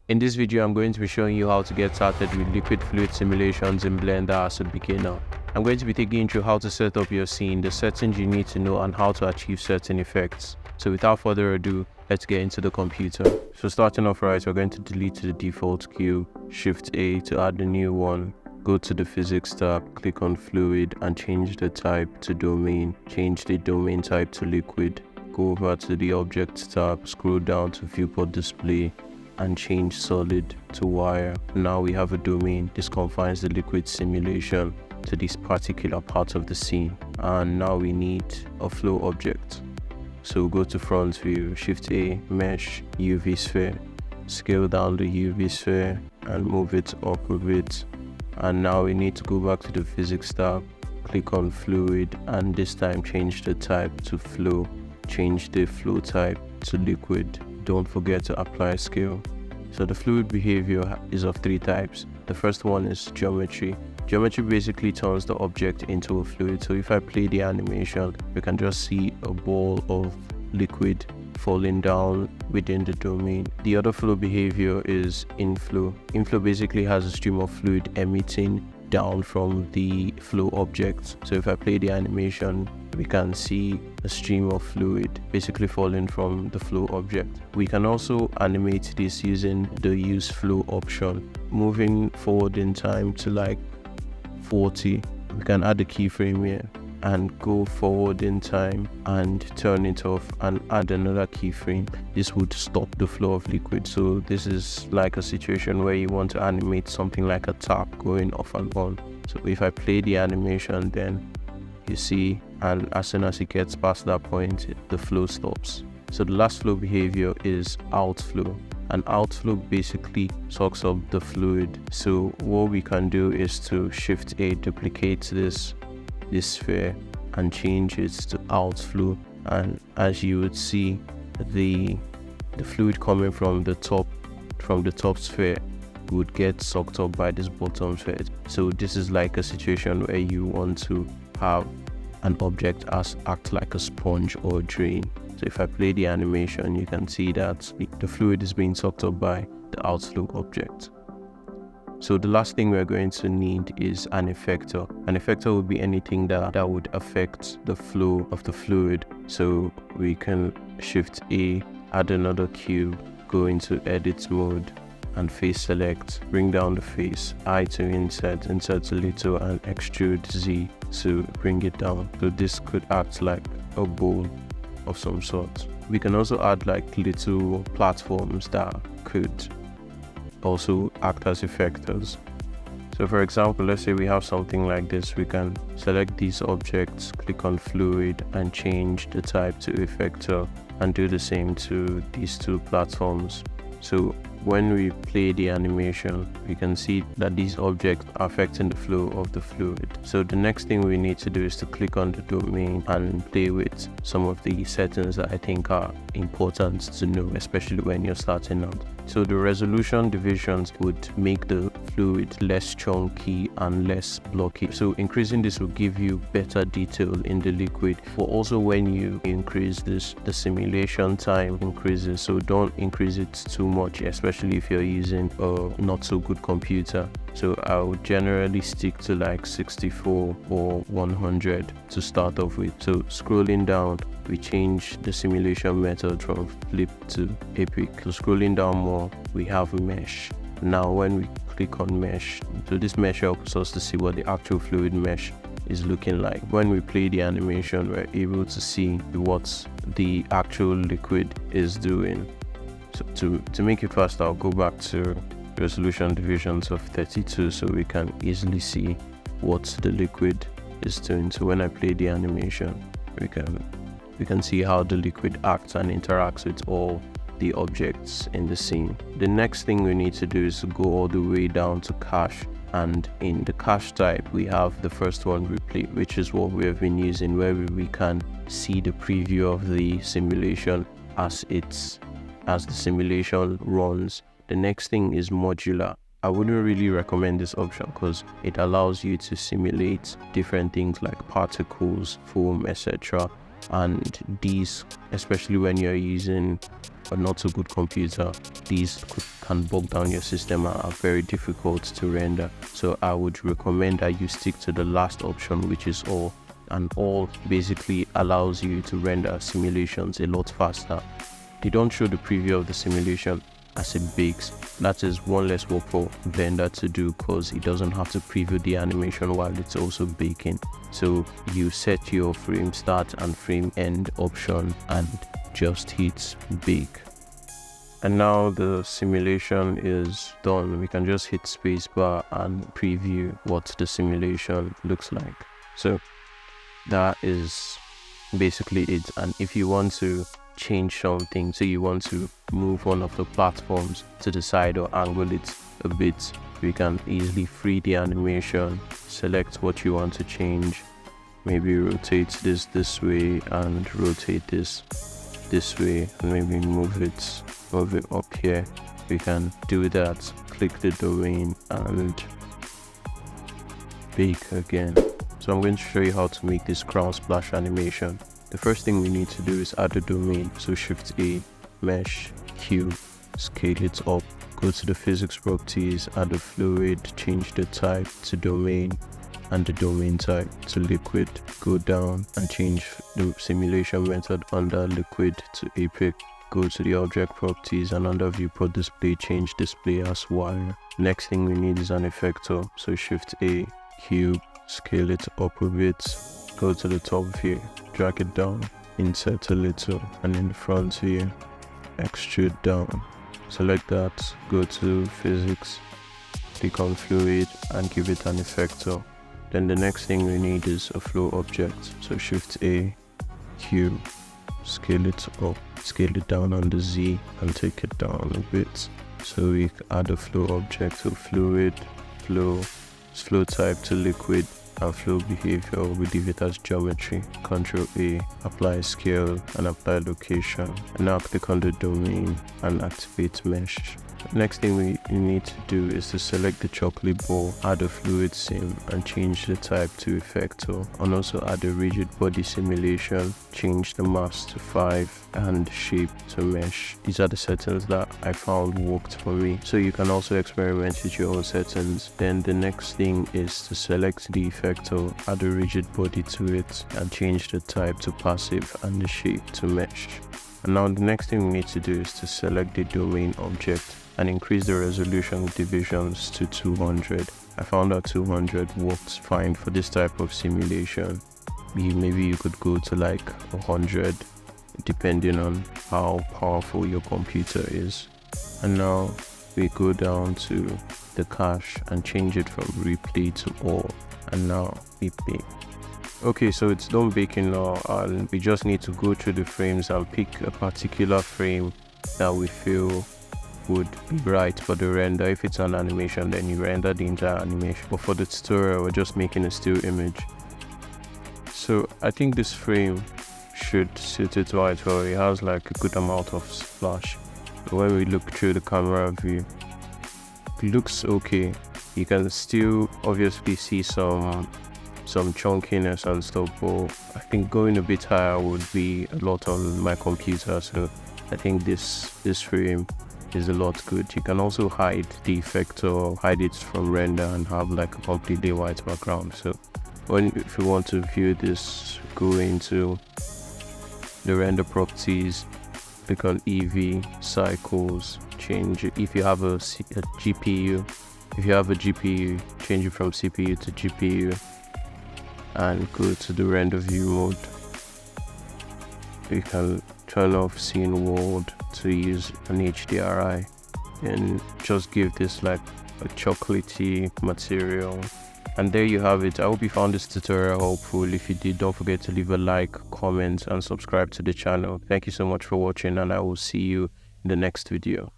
In this video, I'm going to be showing you how to get started with liquid fluid simulations in Blender as a beginner. I'm going to be taking you through how to set up your scene, the settings you need to know, and how to achieve certain effects. So without further ado, let's get into the computer. So starting off right, we're going to delete the default cube, Shift A to add a new one. Go to the physics tab, click on fluid and change the type to domain. Change the domain type to liquid. Go over to the objects tab, scroll down to viewport display and change solid to wire. Now we have a domain. This confines the liquid simulation to this particular part of the scene. And now we need a flow object. So go to front view, Shift A, mesh, UV sphere. Scale down the UV sphere and move it up a bit. And now we need to go back to the physics tab, click on fluid and this time change the type to flow. Change the flow type to liquid. Don't forget to apply scale. So the fluid behavior is of three types. The first one is geometry. Geometry basically turns the object into a fluid. So if I play the animation, you can just see a ball of liquid falling down within the domain. The other flow behavior is inflow. Inflow basically has a stream of fluid emitting down from the flow object. So if I play the animation, we can see a stream of fluid basically falling from the flow object. We can also animate this using the use flow option. Moving forward in time to like 40, we can add a keyframe here and go forward in time and turn it off and add another keyframe. This would stop the flow of liquid. So this is like a situation where you want to animate something like a tap going off and on. So if I play the animation, then you see, and as soon as it gets past that point, the flow stops. So the last flow behavior is outflow. And outflow basically sucks up the fluid. So what we can do is to Shift A, duplicate this sphere and change it to outflow, and as you would see, the fluid coming from the top sphere would get sucked up by this bottom sphere. So this is like a situation where you want to have an object act like a sponge or drain. So if I play the animation, you can see that the fluid is being sucked up by the outflow object. So the last thing we're going to need is an effector. An effector would be anything that would affect the flow of the fluid. So we can Shift A, add another cube, go into edit mode and face select, bring down the face, I to insert a little and extrude Z to bring it down. So this could act like a bowl of some sort. We can also add like little platforms that could also act as effectors. So for example, let's say we have something like this. We can select these objects, click on fluid and change the type to effector and do the same to these two platforms. So when we play the animation, we can see that these objects are affecting the flow of the fluid. So the next thing we need to do is to click on the domain and play with some of the settings that I think are important to know, especially when you're starting out. So the resolution divisions would make the fluid less chunky and less blocky. So increasing this will give you better detail in the liquid. But also when you increase this, the simulation time increases. So don't increase it too much, especially if you're using a not so good computer. So I would generally stick to like 64 or 100 to start off with. So scrolling down, we change the simulation method from flip to epic. So scrolling down more, we have a mesh. Now when we click on mesh, so this mesh helps us to see what the actual fluid mesh is looking like. When we play the animation, we're able to see what the actual liquid is doing. So to make it faster, I'll go back to resolution divisions of 32 so we can easily see what the liquid is doing. So when I play the animation, we can see how the liquid acts and interacts with all the objects in the scene. The next thing we need to do is to go all the way down to cache, and in the cache type we have the first one, replay, which is what we have been using, where we can see the preview of the simulation as the simulation runs. The next thing is modular. I wouldn't really recommend this option because it allows you to simulate different things like particles, foam, etc. And these, especially when you're using a not so good computer, these can bog down your system and are very difficult to render. So I would recommend that you stick to the last option, which is all. And all basically allows you to render simulations a lot faster. They don't show the preview of the simulation as it bakes. That is one less work for Blender to do, because it doesn't have to preview the animation while it's also baking. So you set your frame start and frame end option and just hit bake. And now the simulation is done. We can just hit spacebar and preview what the simulation looks like. So that is basically it. And if you want to change something, so you want to move one of the platforms to the side or angle it a bit, we can easily free the animation, select what you want to change, maybe rotate this way and rotate this way, and maybe move it up here. We can do that, click the domain and bake again. So I'm going to show you how to make this crown splash animation. The first thing we need to do is add a domain. So Shift A, Mesh, Cube, scale it up, go to the physics properties, add a fluid, change the type to domain and the domain type to liquid. Go down and change the simulation method under liquid to epic. Go to the object properties and under viewport display, change display as wire. Next thing we need is an effector. So Shift A, Cube, scale it up a bit, go to the top view, drag it down, insert a little, and in the front view, extrude down. Select that, go to physics, click on fluid and give it an effector. Then the next thing we need is a flow object. So Shift A, Cube, scale it up, scale it down on the Z and take it down a bit. So we add a flow object to fluid, flow type to liquid, and flow behavior, we leave it as geometry. Ctrl A, apply scale and apply location. And now click on the domain and activate mesh. Next thing we need to do is to select the chocolate ball, add a fluid sim and change the type to effector, and also add a rigid body simulation, change the mass to 5 and shape to mesh. These are the settings that I found worked for me, so you can also experiment with your own settings. Then the next thing is to select the effector, add a rigid body to it and change the type to passive and the shape to mesh. And now the next thing we need to do is to select the domain object and increase the resolution with divisions to 200. I found that 200 works fine for this type of simulation. Maybe you could go to like 100 depending on how powerful your computer is. And now we go down to the cache and change it from replay to all, and now we bake. Okay, so it's done baking now, and we just need to go through the frames and pick a particular frame that we feel would be right for the render. If it's an animation, then you render the entire animation, but for the tutorial we're just making a still image. So I think this frame should suit it right well. It has like a good amount of splash. So when we look through the camera view, it looks okay. You can still obviously see some chunkiness and stuff, but I think going a bit higher would be a lot on my computer. So I think this frame is a lot good. You can also hide the effector or hide it from render and have like a completely white background. So if you want to view this, go into the render properties, click on EV cycles, change it. If you have a GPU, change it from CPU to GPU and go to the render view mode. You can turn off scene world to use an HDRI and just give this like a chocolatey material. And there you have it. I hope you found this tutorial helpful. If you did, don't forget to leave a like, comment and subscribe to the channel. Thank you so much for watching, and I will see you in the next video.